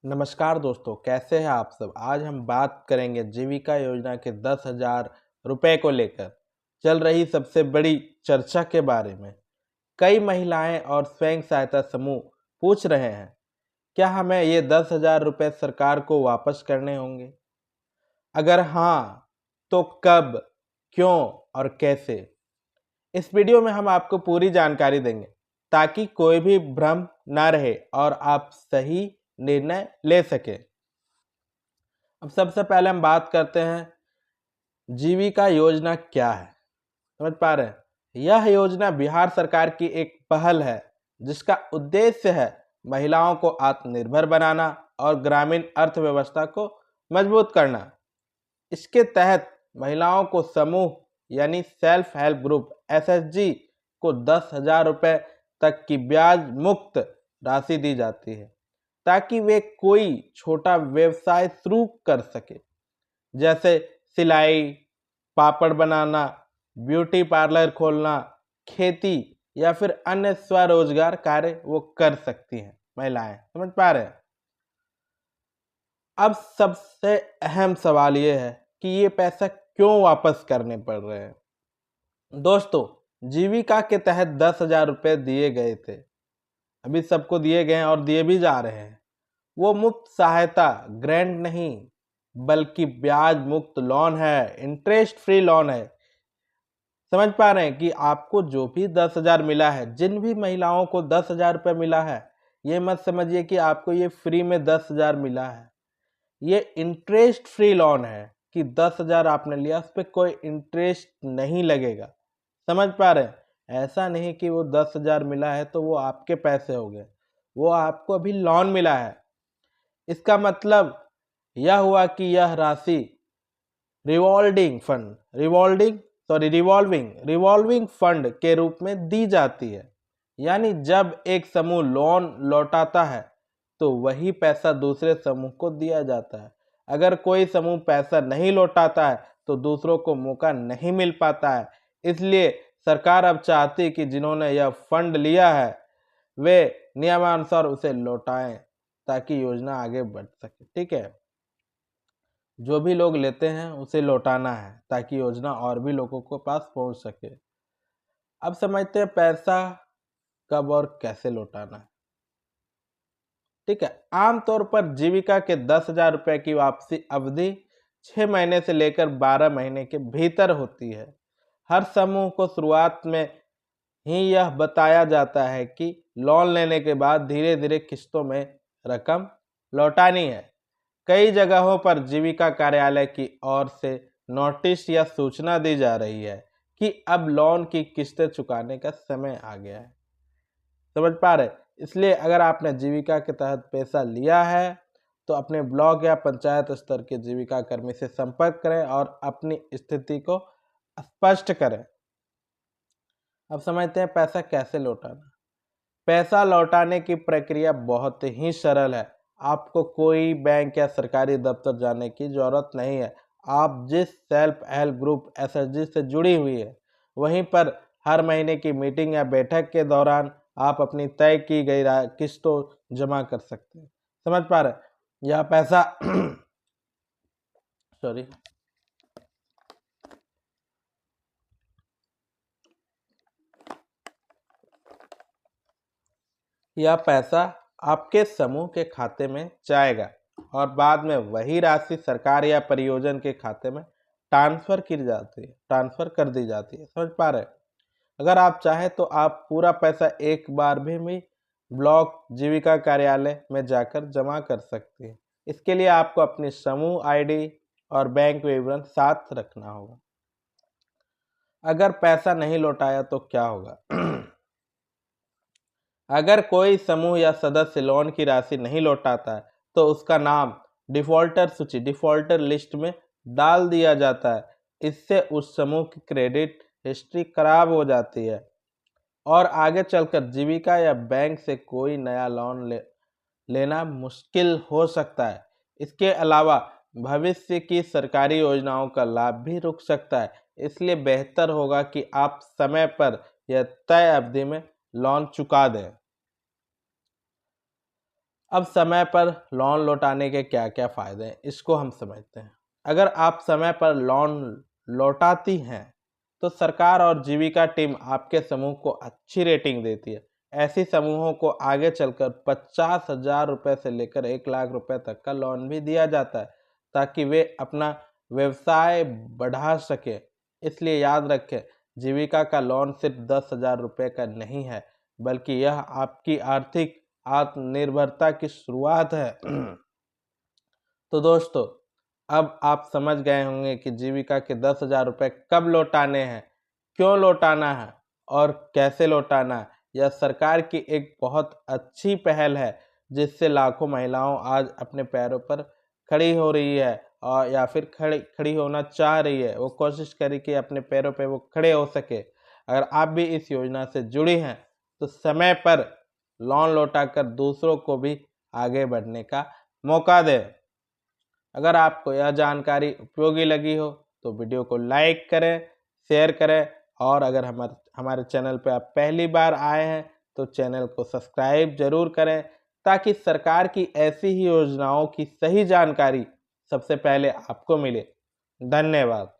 नमस्कार दोस्तों, कैसे हैं आप सब। आज हम बात करेंगे जीविका योजना के 10,000 रुपए को लेकर चल रही सबसे बड़ी चर्चा के बारे में। कई महिलाएं और स्वयं सहायता समूह पूछ रहे हैं, क्या हमें ये 10,000 रुपए सरकार को वापस करने होंगे? अगर हाँ, तो कब, क्यों और कैसे? इस वीडियो में हम आपको पूरी जानकारी देंगे ताकि कोई भी भ्रम ना रहे और आप सही निर्णय ले सके। अब सबसे पहले हम बात करते हैं, जीविका योजना क्या है। समझ पा रहे हैं? यह योजना बिहार सरकार की एक पहल है जिसका उद्देश्य है महिलाओं को आत्मनिर्भर बनाना और ग्रामीण अर्थव्यवस्था को मजबूत करना। इसके तहत महिलाओं को समूह यानी सेल्फ हेल्प ग्रुप एसएचजी को 10,000 रुपए तक की ब्याज मुक्त राशि दी जाती है ताकि वे कोई छोटा व्यवसाय शुरू कर सके, जैसे सिलाई, पापड़ बनाना, ब्यूटी पार्लर खोलना, खेती या फिर अन्य स्वरोजगार कार्य वो कर सकती हैं महिलाएं। समझ पा रहे हैं? अब सबसे अहम सवाल ये है कि ये पैसा क्यों वापस करने पड़ रहे हैं। दोस्तों, जीविका के तहत 10,000 रुपए दिए गए थे, अभी सबको दिए गए हैं और दिए भी जा रहे हैं। वो मुफ्त सहायता ग्रांट नहीं बल्कि ब्याज मुक्त लोन है, इंटरेस्ट फ्री लोन है। समझ पा रहे हैं कि आपको जो भी 10,000 मिला है, जिन भी महिलाओं को 10,000 रुपये मिला है, ये मत समझिए कि आपको ये फ्री में 10,000 मिला है। ये इंटरेस्ट फ्री लोन है कि 10,000 आपने लिया, उस पर कोई इंटरेस्ट नहीं लगेगा। समझ पा रहे हैं? ऐसा नहीं कि वो 10,000 मिला है तो वो आपके पैसे हो गए, वो आपको अभी लोन मिला है। इसका मतलब यह हुआ कि यह राशि रिवॉल्विंग फंड के रूप में दी जाती है। यानी जब एक समूह लोन लौटाता है तो वही पैसा दूसरे समूह को दिया जाता है। अगर कोई समूह पैसा नहीं लौटाता है तो दूसरों को मौका नहीं मिल पाता है। इसलिए सरकार अब चाहती है कि जिन्होंने यह फंड लिया है वे नियमानुसार उसे लौटाएं ताकि योजना आगे बढ़ सके। ठीक है, जो भी लोग लेते हैं उसे लौटाना है ताकि योजना और भी लोगों को पास पहुंच सके। अब समझते हैं पैसा कब और कैसे लौटाना है। ठीक है, आमतौर पर जीविका के 10,000 रुपए की वापसी अवधि 6 महीने से लेकर 12 महीने के भीतर होती है। हर समूह को शुरुआत में ही यह बताया जाता है कि लोन लेने के बाद धीरे धीरे किस्तों में रकम लौटानी है। कई जगहों पर जीविका कार्यालय की ओर से नोटिस या सूचना दी जा रही है कि अब लोन की किस्तें चुकाने का समय आ गया है। समझ पा रहे? इसलिए अगर आपने जीविका के तहत पैसा लिया है तो अपने ब्लॉक या पंचायत स्तर के जीविका कर्मी से संपर्क करें और अपनी स्थिति को स्पष्ट करें। अब समझते हैं पैसा कैसे लौटाना। पैसा लौटाने की प्रक्रिया बहुत ही सरल है। आपको कोई बैंक या सरकारी दफ्तर जाने की जरूरत नहीं है। आप जिस सेल्फ हेल्प ग्रुप एसएचजी से जुड़ी हुई है वहीं पर हर महीने की मीटिंग या बैठक के दौरान आप अपनी तय की गई किस्तों जमा कर सकते हैं। समझ पा रहे हैं? यह पैसा सॉरी यह पैसा आपके समूह के खाते में जाएगा और बाद में वही राशि सरकार या परियोजना के खाते में ट्रांसफर कर दी जाती है। समझ पा रहे हैं? अगर आप चाहें तो आप पूरा पैसा एक बार भी ब्लॉक जीविका कार्यालय में जाकर जमा कर सकते हैं। इसके लिए आपको अपनी समूह आईडी और बैंक विवरण साथ रखना होगा। अगर पैसा नहीं लौटाया तो क्या होगा? अगर कोई समूह या सदस्य लोन की राशि नहीं लौटाता है तो उसका नाम डिफॉल्टर लिस्ट में डाल दिया जाता है। इससे उस समूह की क्रेडिट हिस्ट्री खराब हो जाती है और आगे चलकर जीविका या बैंक से कोई नया लोन लेना मुश्किल हो सकता है। इसके अलावा भविष्य की सरकारी योजनाओं का लाभ भी रुक सकता है। इसलिए बेहतर होगा कि आप समय पर या तय अवधि में लोन चुका दें। अब समय पर लोन लौटाने के क्या क्या फ़ायदे हैं, इसको हम समझते हैं। अगर आप समय पर लोन लौटाती हैं तो सरकार और जीविका टीम आपके समूह को अच्छी रेटिंग देती है। ऐसी समूहों को आगे चलकर 50,000 रुपये से लेकर 1 लाख रुपए तक का लोन भी दिया जाता है, ताकि वे अपना व्यवसाय बढ़ा सके। इसलिए याद रखें, जीविका का लोन सिर्फ 10,000 रुपये का नहीं है, बल्कि यह आपकी आर्थिक आत्मनिर्भरता की शुरुआत है। तो दोस्तों, अब आप समझ गए होंगे कि जीविका के 10,000 रुपये कब लौटाने हैं, क्यों लौटाना है और कैसे लौटाना है। यह सरकार की एक बहुत अच्छी पहल है, जिससे लाखों महिलाओं आज अपने पैरों पर खड़ी हो रही है और या फिर खड़ी होना चाह रही है। वो कोशिश करी कि अपने पैरों पे वो खड़े हो सके। अगर आप भी इस योजना से जुड़ी हैं, तो समय पर लोन लौटाकर दूसरों को भी आगे बढ़ने का मौका दें। अगर आपको यह जानकारी उपयोगी लगी हो तो वीडियो को लाइक करें, शेयर करें और अगर हमारे चैनल पर आप पहली बार आए हैं तो चैनल को सब्सक्राइब ज़रूर करें, ताकि सरकार की ऐसी ही योजनाओं की सही जानकारी सबसे पहले आपको मिले। धन्यवाद।